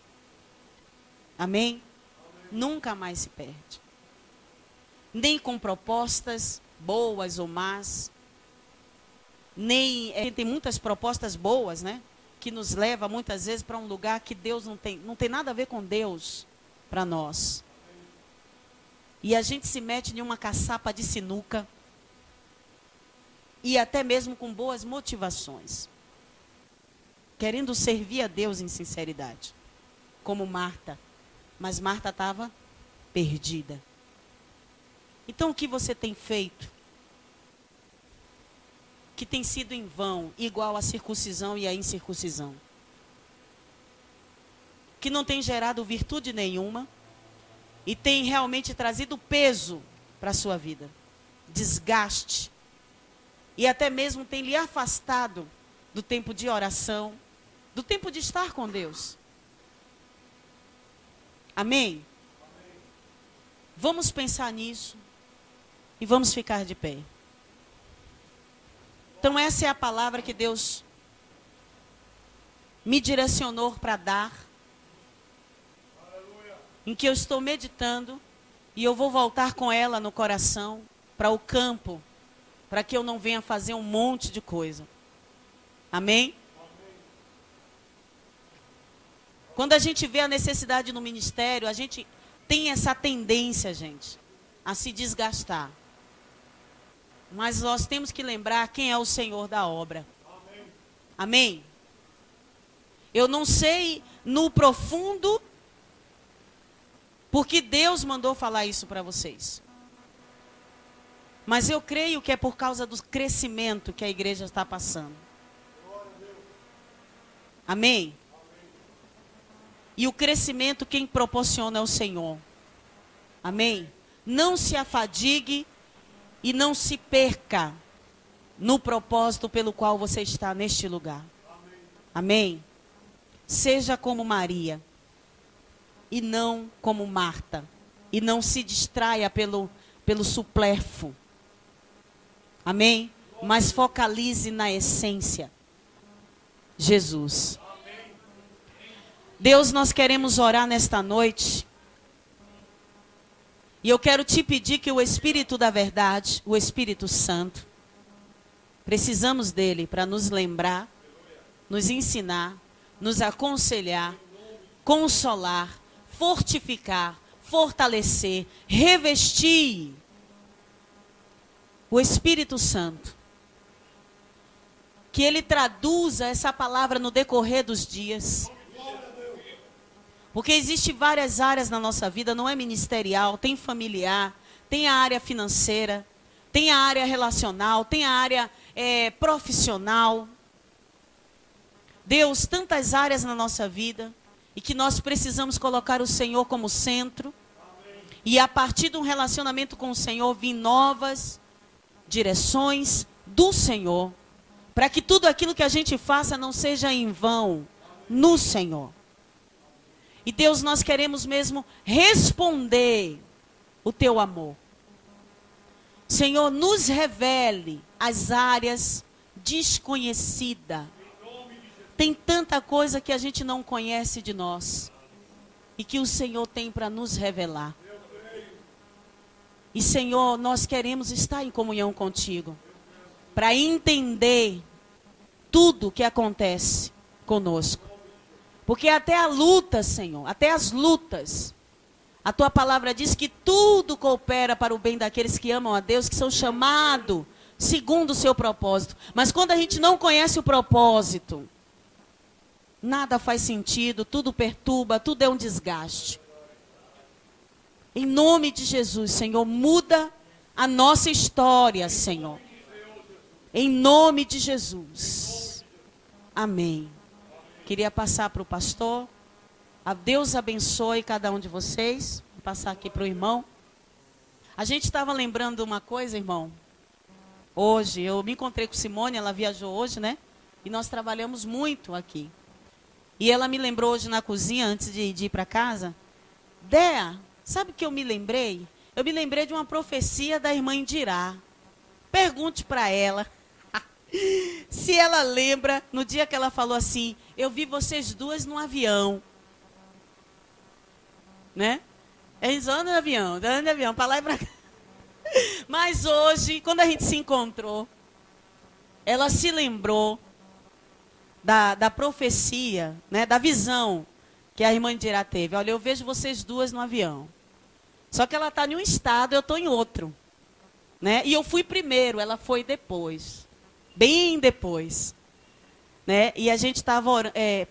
Amém? Nunca mais se perde. Nem com propostas boas ou más. Nem tem muitas propostas boas, né? Que nos leva muitas vezes para um lugar que Deus não tem nada a ver com Deus para nós. E a gente se mete em uma caçapa de sinuca. E até mesmo com boas motivações. Querendo servir a Deus em sinceridade. Como Marta. Mas Marta estava perdida. Então o que você tem feito? Que tem sido em vão, igual a circuncisão e a incircuncisão. Que não tem gerado virtude nenhuma. E tem realmente trazido peso para a sua vida. Desgaste. E até mesmo tem lhe afastado do tempo de oração, do tempo de estar com Deus. Amém? Vamos pensar nisso e vamos ficar de pé. Então essa é a palavra que Deus me direcionou para dar, em que eu estou meditando e eu vou voltar com ela no coração para o campo, para que eu não venha fazer um monte de coisa. Amém? Quando a gente vê a necessidade no ministério, a gente tem essa tendência, gente, a se desgastar. Mas nós temos que lembrar quem é o Senhor da obra. Amém? Eu não sei no profundo, porque Deus mandou falar isso para vocês. Mas eu creio que é por causa do crescimento que a igreja está passando. Amém? E o crescimento quem proporciona é o Senhor. Amém? Não se afadigue e não se perca no propósito pelo qual você está neste lugar. Amém? Seja como Maria e não como Marta. E não se distraia pelo supérfluo. Amém? Mas focalize na essência. Jesus. Deus, nós queremos orar nesta noite. E eu quero te pedir que o Espírito da verdade, o Espírito Santo, precisamos dele para nos lembrar, nos ensinar, nos aconselhar, consolar, fortificar, fortalecer, revestir. O Espírito Santo, que ele traduza essa palavra no decorrer dos dias. Porque existem várias áreas na nossa vida, não é ministerial, tem familiar, tem a área financeira, tem a área relacional, tem a área profissional. Deus, tantas áreas na nossa vida, e que nós precisamos colocar o Senhor como centro. E a partir de um relacionamento com o Senhor, vir novas direções do Senhor, para que tudo aquilo que a gente faça não seja em vão no Senhor. E Deus, nós queremos mesmo responder o teu amor. Senhor, nos revele as áreas desconhecidas. Tem tanta coisa que a gente não conhece de nós. e que o Senhor tem para nos revelar. E, Senhor, nós queremos estar em comunhão contigo, para entender tudo o que acontece conosco. Porque até a luta, Senhor, até as lutas, a tua palavra diz que tudo coopera para o bem daqueles que amam a Deus, que são chamados segundo o seu propósito. Mas quando a gente não conhece o propósito, nada faz sentido, tudo perturba, tudo é um desgaste. Em nome de Jesus, Senhor, muda a nossa história, Senhor. Em nome de Jesus. Amém. Queria passar para o pastor. A Deus abençoe cada um de vocês. Vou passar aqui para o irmão. A gente estava lembrando uma coisa, irmão. Hoje, eu me encontrei com Simone, ela viajou hoje, né? E nós trabalhamos muito aqui. E ela me lembrou hoje na cozinha, antes de ir para casa. Dea, sabe o que eu me lembrei? Eu me lembrei de uma profecia da irmã Indirá. Pergunte para ela se ela lembra, no dia que ela falou assim, eu vi vocês duas no avião. Né? Eles andam de avião, para lá e para cá. Mas hoje, quando a gente se encontrou, ela se lembrou da profecia, né, da visão que a irmã Indirá teve. Olha, eu vejo vocês duas no avião. Só que ela está em um estado, eu estou em outro. Né? E eu fui primeiro, ela foi depois. Bem depois. Né? E a gente estava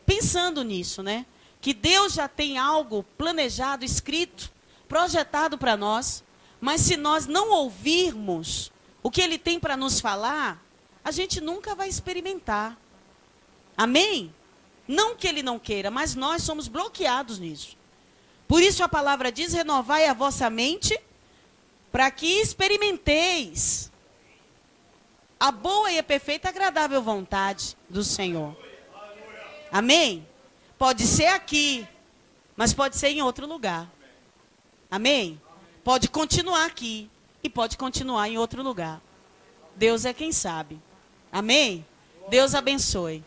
pensando nisso, né? Que Deus já tem algo planejado, escrito, projetado para nós. Mas se nós não ouvirmos o que Ele tem para nos falar, a gente nunca vai experimentar. Amém? Não que Ele não queira, mas nós somos bloqueados nisso. Por isso a palavra diz, renovai a vossa mente, para que experimenteis a boa e a perfeita e agradável vontade do Senhor. Amém? Pode ser aqui, mas pode ser em outro lugar. Amém? Pode continuar aqui e pode continuar em outro lugar. Deus é quem sabe. Amém? Deus abençoe.